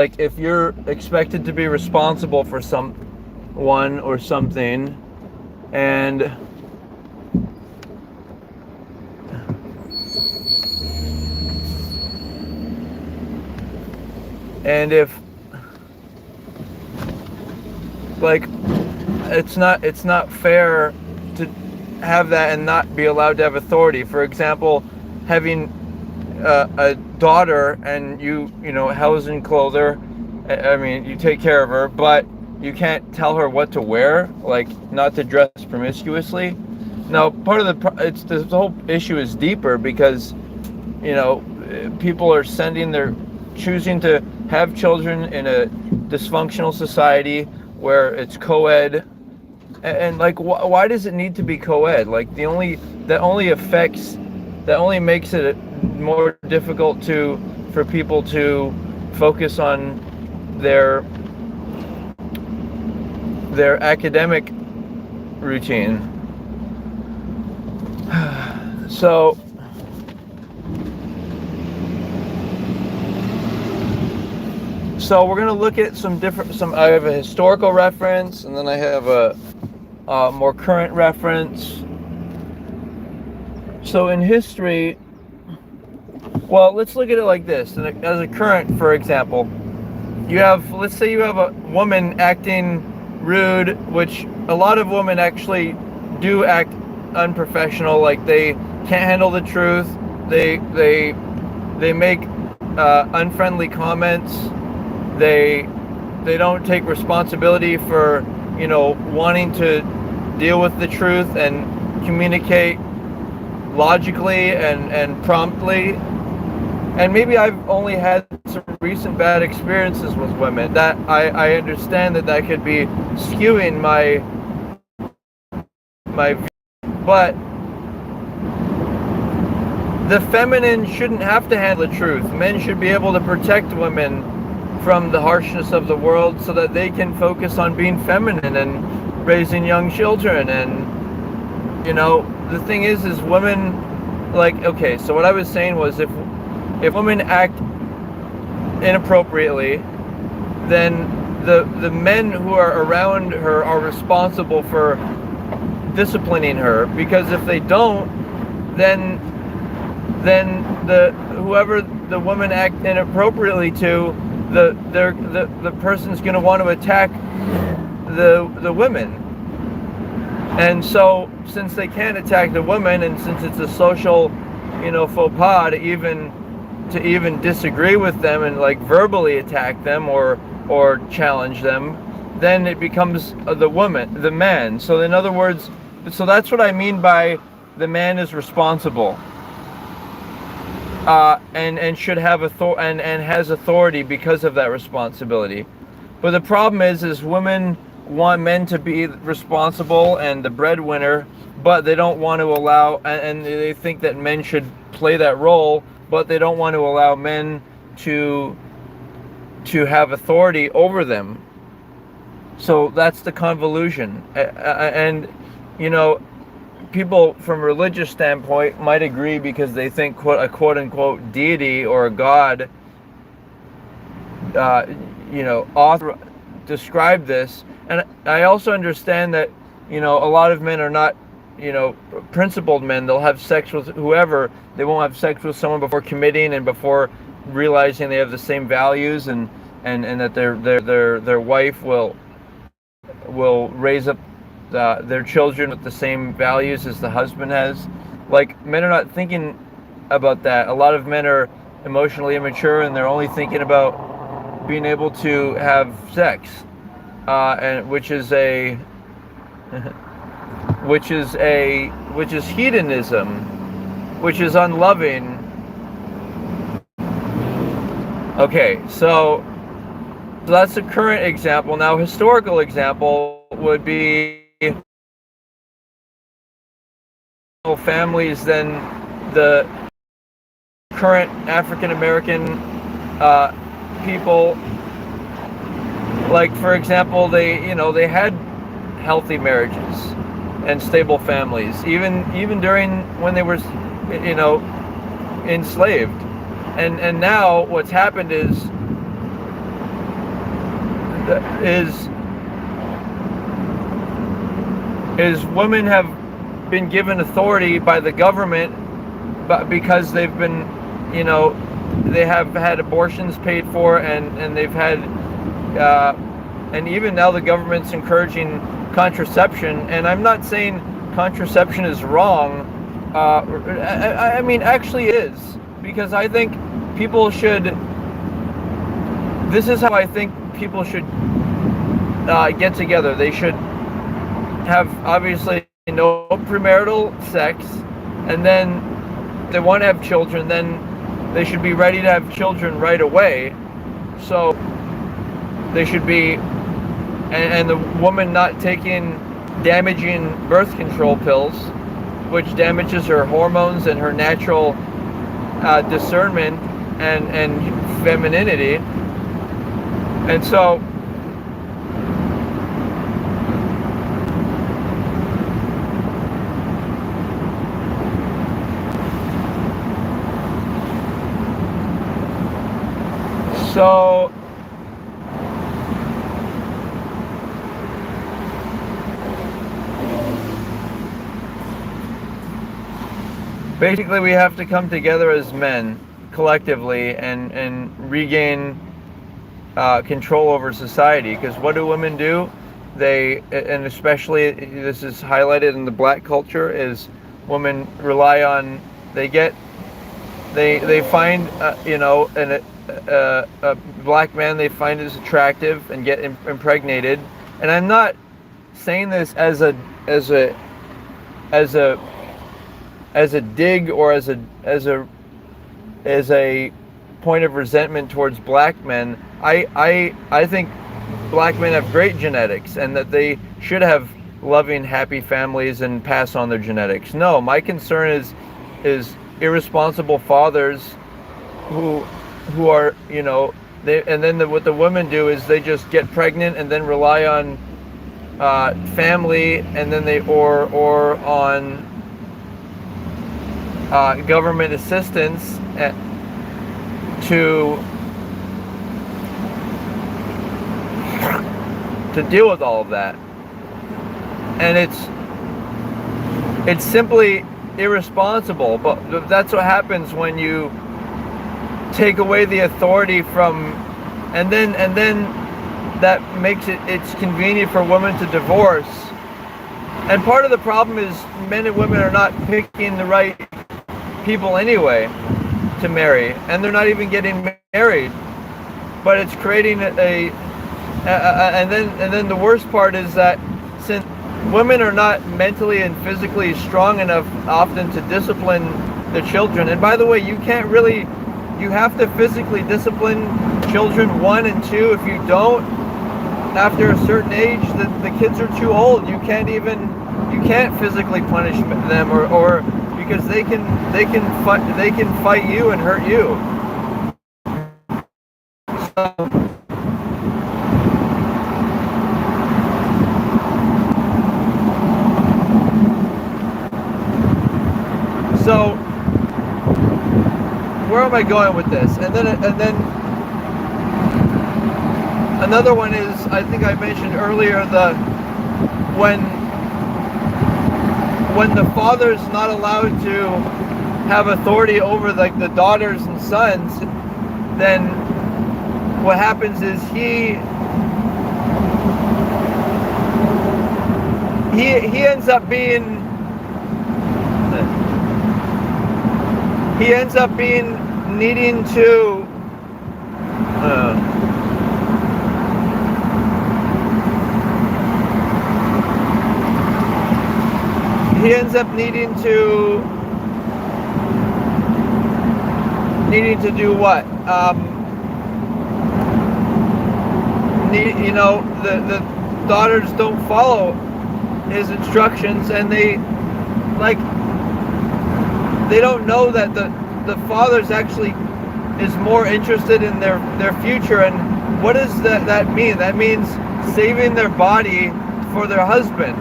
like if you're expected to be responsible for someone or something, and if like it's not fair to have that and not be allowed to have authority. For example, having a daughter and you know house and clothe her. I mean, you take care of her, but you can't tell her what to wear, like not to dress promiscuously. Now, part of it's the whole issue is deeper because you know people are choosing to have children in a dysfunctional society where it's co-ed, and like why does it need to be co-ed? Like that only makes it more difficult for people to focus on their academic routine. So we're going to look at I have a historical reference, and then I have a more current reference. So in history, well, let's look at it like this. As a current, for example, let's say you have a woman acting rude, which a lot of women actually do act unprofessional, like they can't handle the truth. They make unfriendly comments. They don't take responsibility for wanting to deal with the truth and communicate logically and promptly. And maybe I've only had some recent bad experiences with women that I understand that could be skewing my view. But the feminine shouldn't have to handle the truth. Men should be able to protect women from the harshness of the world so that they can focus on being feminine and raising young children. And the thing is women, like, okay, so what I was saying was if women act inappropriately, then the men who are around her are responsible for disciplining her, because if they don't, then whoever the woman act inappropriately to, the person's going to want to attack the women. And so since they can't attack the women, and since it's a social faux pas to even disagree with them and like verbally attack them or challenge them, then it becomes the man. So in other words, so that's what I mean by the man is responsible and should have and has authority because of that responsibility. But the problem is women want men to be responsible and the breadwinner, but they don't want to allow, and they think that men should play that role, but they don't want to allow men to have authority over them. So that's the convolution. And people from a religious standpoint might agree because they think a quote unquote deity or a god describe this. And I also understand that a lot of men are not principled men. They'll have sex with whoever. They won't have sex with someone before committing and before realizing they have the same values, and that their wife will raise up their children with the same values as the husband has. Like, men are not thinking about that. A lot of men are emotionally immature, and they're only thinking about being able to have sex, and which is hedonism, which is unloving. Okay, so that's a current example. Now, historical example would be families than the current African American people. Like, for example, they had healthy marriages and stable families, even during when they were enslaved. And now what's happened is is women have been given authority by the government, but because they've been, they have had abortions paid for, and they've had, and even now the government's encouraging contraception. And I'm not saying contraception is wrong. I mean, actually it is, because I think people should, this is how I think people should get together. They should have, obviously, no premarital sex, and then they want to have children, then they should be ready to have children right away. So they should be, and the woman not taking damaging birth control pills, which damages her hormones and her natural discernment and femininity. And so basically we have to come together as men collectively and regain control over society. Because what do women do? They, and especially this is highlighted in the black culture, is women rely on, they find a black man they find is attractive and get impregnated. And I'm not saying this as a dig or as a point of resentment towards black men. I think black men have great genetics and that they should have loving, happy families and pass on their genetics. No, my concern is irresponsible fathers who are, and then what the women do is they just get pregnant and then rely on family, and then or on government assistance to deal with all of that. And it's simply irresponsible. But that's what happens when you take away the authority from, and then that makes it's convenient for women to divorce. And part of the problem is men and women are not picking the right people anyway to marry, and they're not even getting married. But it's creating and then the worst part is that since women are not mentally and physically strong enough often to discipline the children, and by the way, you have to physically discipline children 1 and 2. If you don't, after a certain age, the kids are too old. You can't physically punish them, or because they can fight you and hurt you. So where am I going with this? And then another one is, I think I mentioned earlier, when the father's not allowed to have authority over the daughters and sons, then what happens is he ends up being needing to do what? The daughters don't follow his instructions, and they don't know that the father's actually is more interested in their future. And what does that mean? That means saving their body for their husband.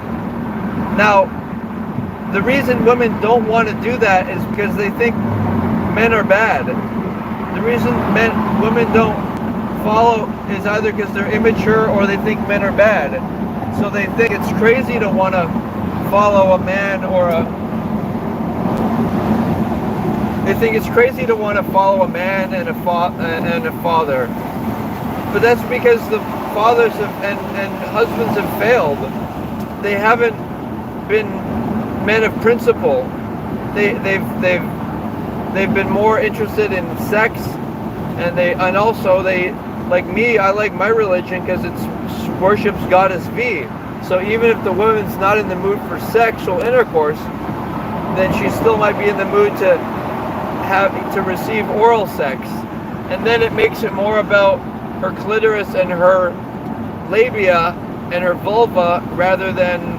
Now, the reason women don't want to do that is because they think men are bad. The reason women don't follow is either because they're immature or they think men are bad. So they think it's crazy to want to follow a man or they think it's crazy to want to follow a man and a father. But that's because the fathers and husbands have failed. They haven't been men of principle. They've been more interested in sex, and also they, like me, I like my religion because it worships Goddess V. So even if the woman's not in the mood for sexual intercourse, then she still might be in the mood to receive oral sex, and then it makes it more about her clitoris and her labia and her vulva rather than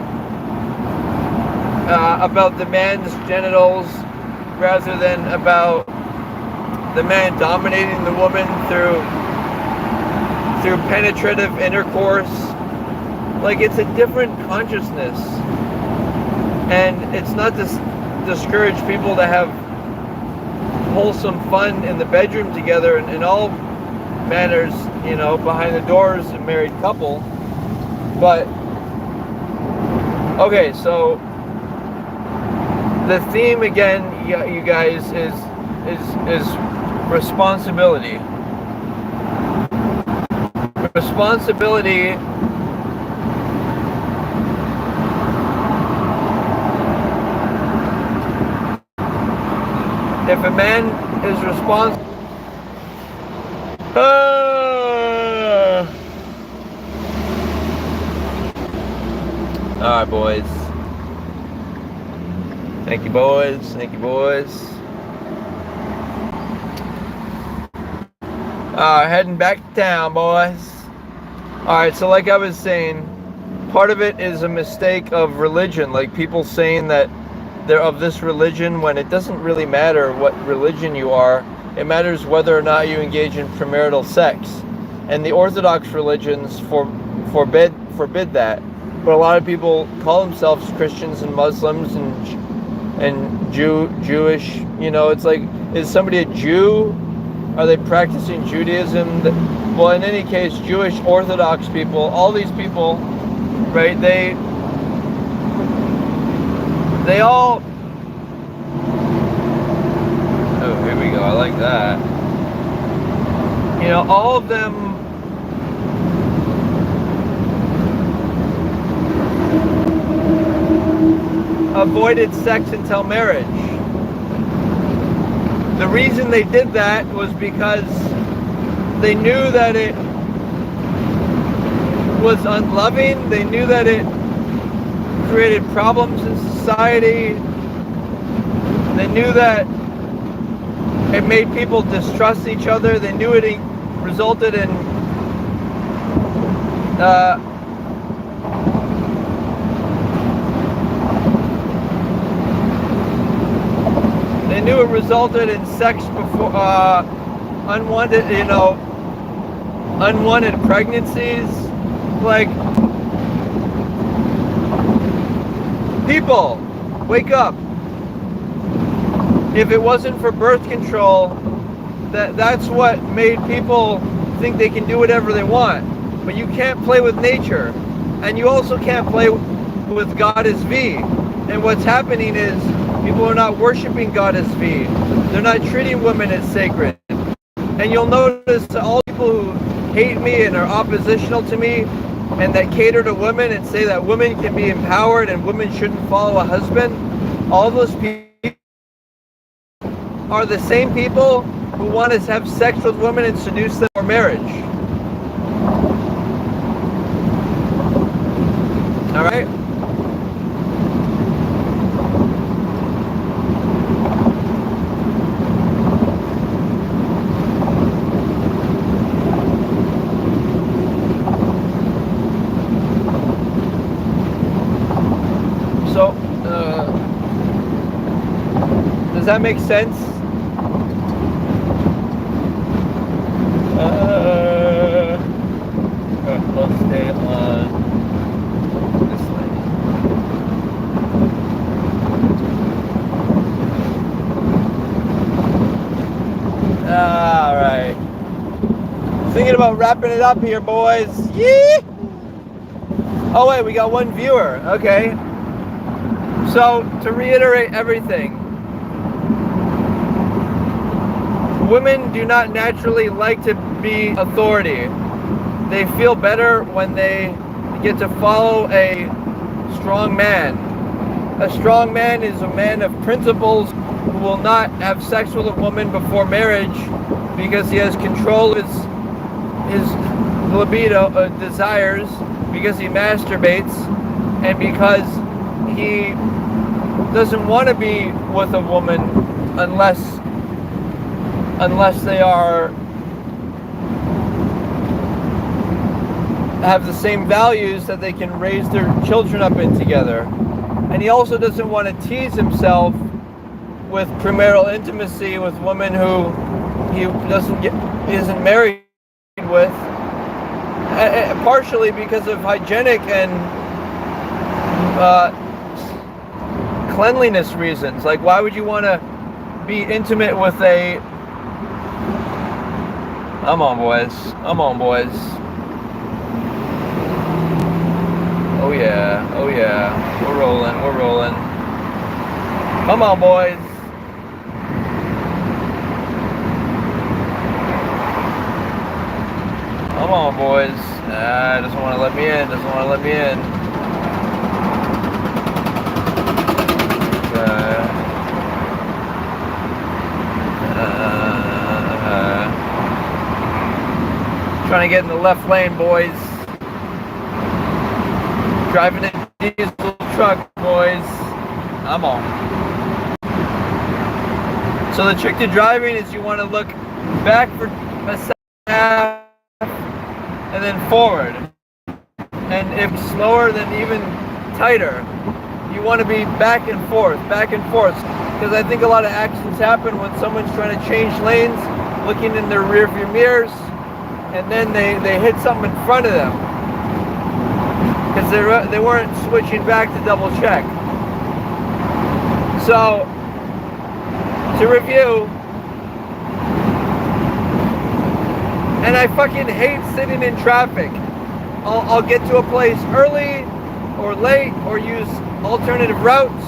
about the man's genitals, rather than about the man dominating the woman through penetrative intercourse. Like, it's a different consciousness, and it's not to discourage people to have wholesome fun in the bedroom together and in all manners, you know, behind the doors, a married couple. But okay, so the theme again, you guys, is responsibility. Responsibility. If a man is responsible, all right, boys. Thank you, boys. Thank you, boys. Heading back to town, boys. All right, so like I was saying, part of it is a mistake of religion, like people saying that they're of this religion when it doesn't really matter what religion you are. It matters whether or not you engage in premarital sex. And the Orthodox religions forbid that. But a lot of people call themselves Christians and Muslims and Jewish. You know, it's like, is somebody a Jew? Are they practicing Judaism? Well, in any case, Jewish Orthodox people, all these people, right, they all, oh, here we go, I like that. You know, all of them avoided sex until marriage. The reason they did that was because they knew that it was unloving. They knew that it created problems in society. They knew that it made people distrust each other. They knew it resulted in they knew it resulted in sex before unwanted pregnancies. Like, people, wake up. If it wasn't for birth control, that's what made people think they can do whatever they want. But you can't play with nature, and you also can't play with Goddess V. And what's happening is people are not worshiping Goddess V. They're not treating women as sacred. And you'll notice that all people who hate me and are oppositional to me and that cater to women and say that women can be empowered and women shouldn't follow a husband, all those people are the same people who want to have sex with women and seduce them for marriage. All right? So, does that make sense? Let's stay on this lane. All right. Thinking about wrapping it up here, boys. Yee! Oh wait, we got one viewer. Okay. So to reiterate everything, women do not naturally like to be authority. They feel better when they get to follow a strong man. A strong man is a man of principles who will not have sex with a woman before marriage because he has control of his libido desires, because he masturbates, and because he doesn't want to be with a woman unless they have the same values that they can raise their children up in together. And he also doesn't want to tease himself with premarital intimacy with women who he isn't married with, partially because of hygienic and cleanliness reasons. Like, why would you want to be intimate with a... I'm on, boys. I'm on, boys. Oh yeah, oh yeah. We're rolling, we're rolling. Come on, boys. Come on, boys. Doesn't want to let me in, doesn't want to let me in. Trying to get in the left lane, boys. Driving a diesel truck, boys. I'm on. So the trick to driving is you want to look back for a second and then forward. And if slower, then even tighter. You want to be back and forth, because I think a lot of accidents happen when someone's trying to change lanes, looking in their rear view mirrors, and then they hit something in front of them because they weren't switching back to double check. So to review, and I fucking hate sitting in traffic. I'll get to a place early or late, or use alternative routes,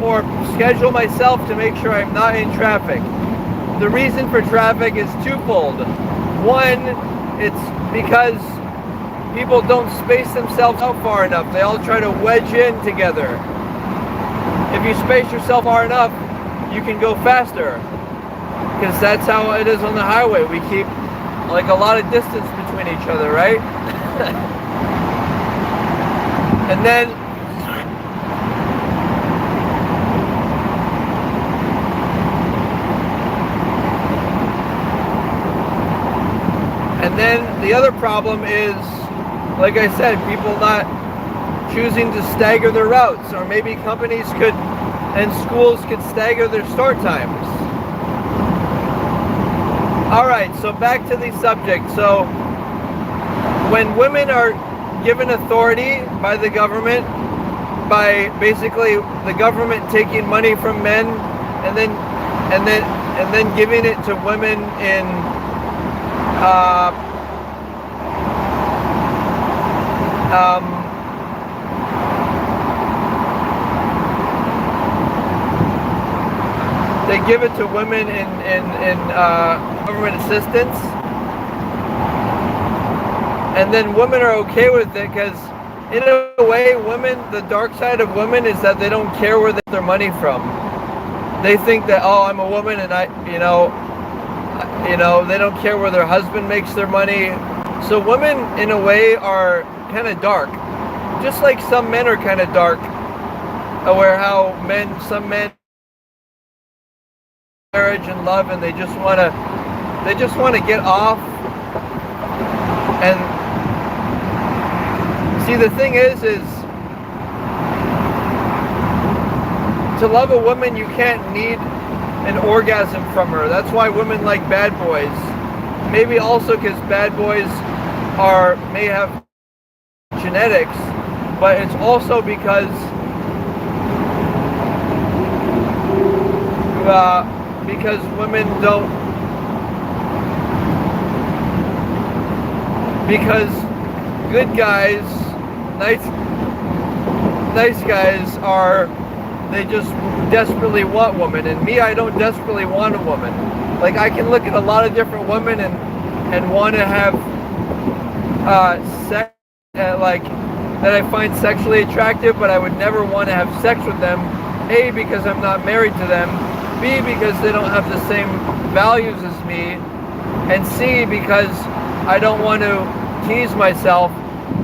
or schedule myself to make sure I'm not in traffic. The reason for traffic is twofold. One, it's because people don't space themselves out far enough. They all try to wedge in together. If you space yourself far enough, you can go faster, because that's how it is on the highway. We keep like a lot of distance between each other, right? And then the other problem is, like I said, people not choosing to stagger their routes, or maybe companies could and schools could stagger their start times. All right, so back to the subject. So when women are given authority by the government, by basically the government taking money from men and then giving it to women in they give it to women in government assistance, and then women are okay with it, because in a way, women, the dark side of women is that they don't care where they get their money from. They think that, oh, I'm a woman, and they don't care where their husband makes their money. So women, in a way, are kind of dark, just like some men are kind of dark. Where how some men marriage and love, and they just want to get off. And see, the thing is to love a woman, you can't need an orgasm from her. That's why women like bad boys. Maybe also because bad boys may have genetics, but it's also because women don't because good guys, nice guys they just desperately want women, and me, I don't desperately want a woman. Like, I can look at a lot of different women and want to have sex, like, that I find sexually attractive, but I would never want to have sex with them. A, because I'm not married to them. B, because they don't have the same values as me. And C, because I don't want to tease myself.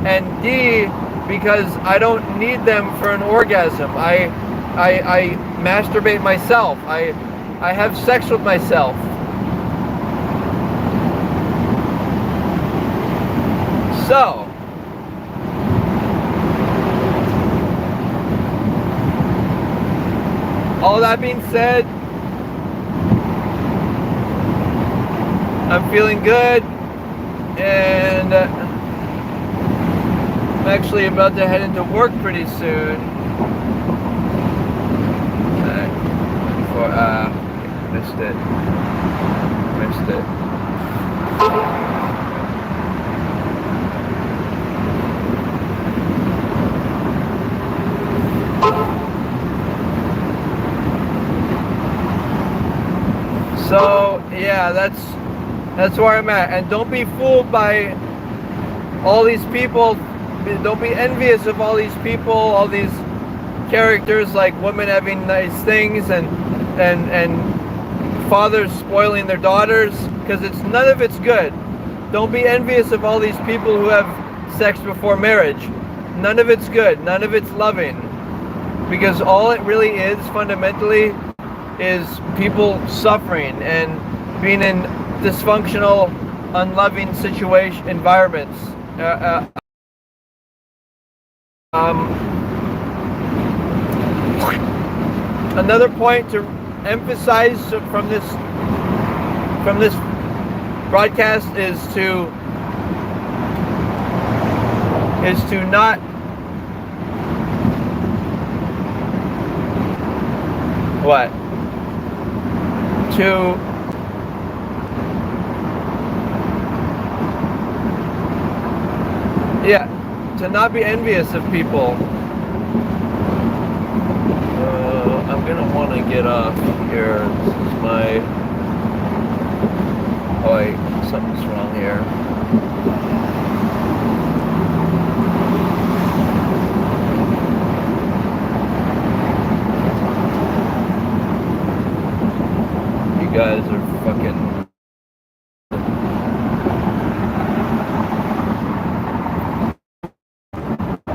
And D, because I don't need them for an orgasm. I masturbate myself. I have sex with myself. So, all that being said, I'm feeling good, and I'm actually about to head into work pretty soon. Missed it. So yeah, that's where I'm at. And don't be fooled by all these people. Don't be envious of all these people, all these characters, like women having nice things and fathers spoiling their daughters, because none of it's good. Don't be envious of all these people who have sex before marriage. None of it's good. None of it's loving. Because all it really is, fundamentally, is people suffering and being in dysfunctional, unloving environments. Another point to emphasize from this broadcast is to not what to not be envious of people. I'm gonna want to get off here. This is my... Oh wait, something's wrong here. You guys are fucking...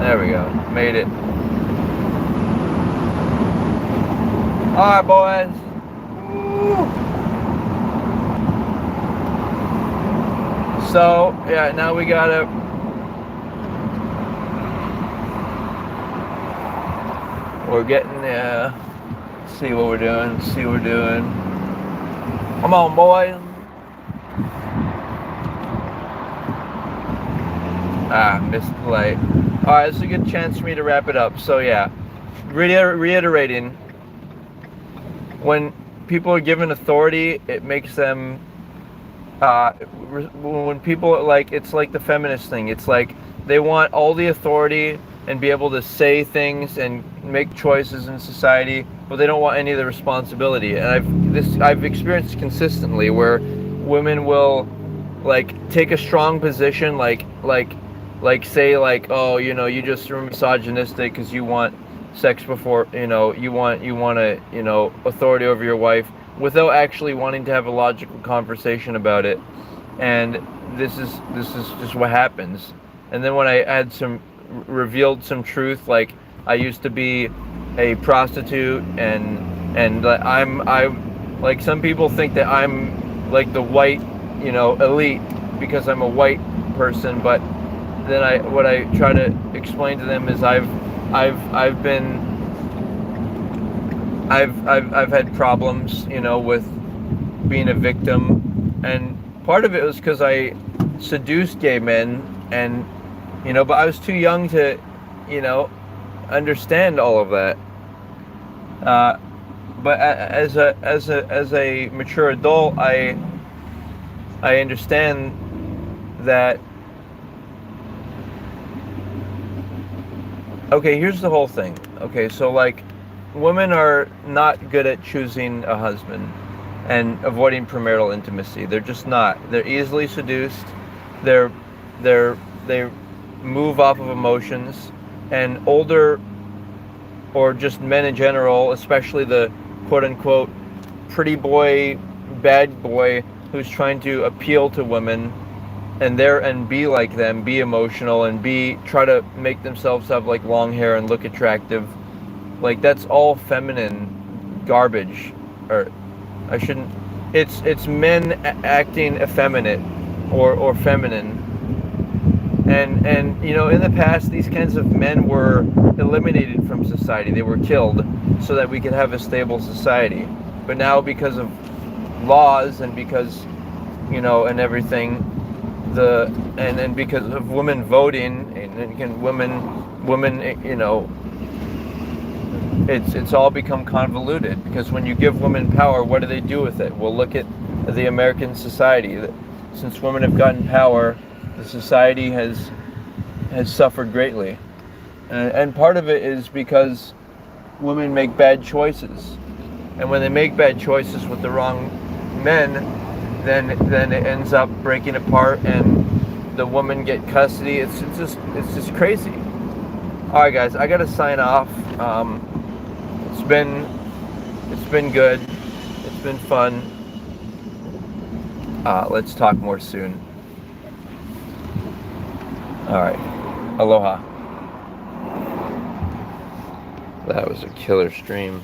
There we go. Made it. Alright, boys. Woo. So, yeah, now we gotta... We're getting there. See what we're doing. Come on, boys. Missed the light. Alright, this is a good chance for me to wrap it up. So, yeah. Reiterating. When people are given authority, it makes them... when people, like, it's like the feminist thing. It's like they want all the authority and be able to say things and make choices in society, but they don't want any of the responsibility. And I've experienced consistently where women will, like, take a strong position, like say, like, oh, you know, you just are misogynistic because you want sex before, you know, you want a, you know, authority over your wife, without actually wanting to have a logical conversation about it. And this is just what happens. And then when I had revealed some truth, like I used to be a prostitute, and I'm like, some people think that I'm like the white, you know, elite because I'm a white person, but then what I try to explain to them is I've had problems, you know, with being a victim, and part of it was because I seduced gay men, and, you know, but I was too young to, you know, understand all of that. But as a mature adult, I understand that Okay, here's the whole thing. Okay, so like, women are not good at choosing a husband and avoiding premarital intimacy. They're just not. They're easily seduced. They're they move off of emotions, and older, or just men in general, especially the quote unquote pretty boy, bad boy who's trying to appeal to women and be like them, be emotional, and be try to make themselves have like long hair and look attractive. Like, that's all feminine garbage. Or I shouldn't. It's men acting effeminate or feminine. And you know, in the past, these kinds of men were eliminated from society. They were killed so that we could have a stable society. But now, because of laws and because, you know, and everything, and because of women voting, and again, women, you know, it's all become convoluted, because when you give women power, what do they do with it? Well, look at the American society. Since women have gotten power, the society has suffered greatly, and part of it is because women make bad choices, and when they make bad choices with the wrong men, then it ends up breaking apart, and the women get custody. It's just crazy. All right, guys, I gotta sign off. It's been good. It's been fun. Let's talk more soon. All right. Aloha. That was a killer stream.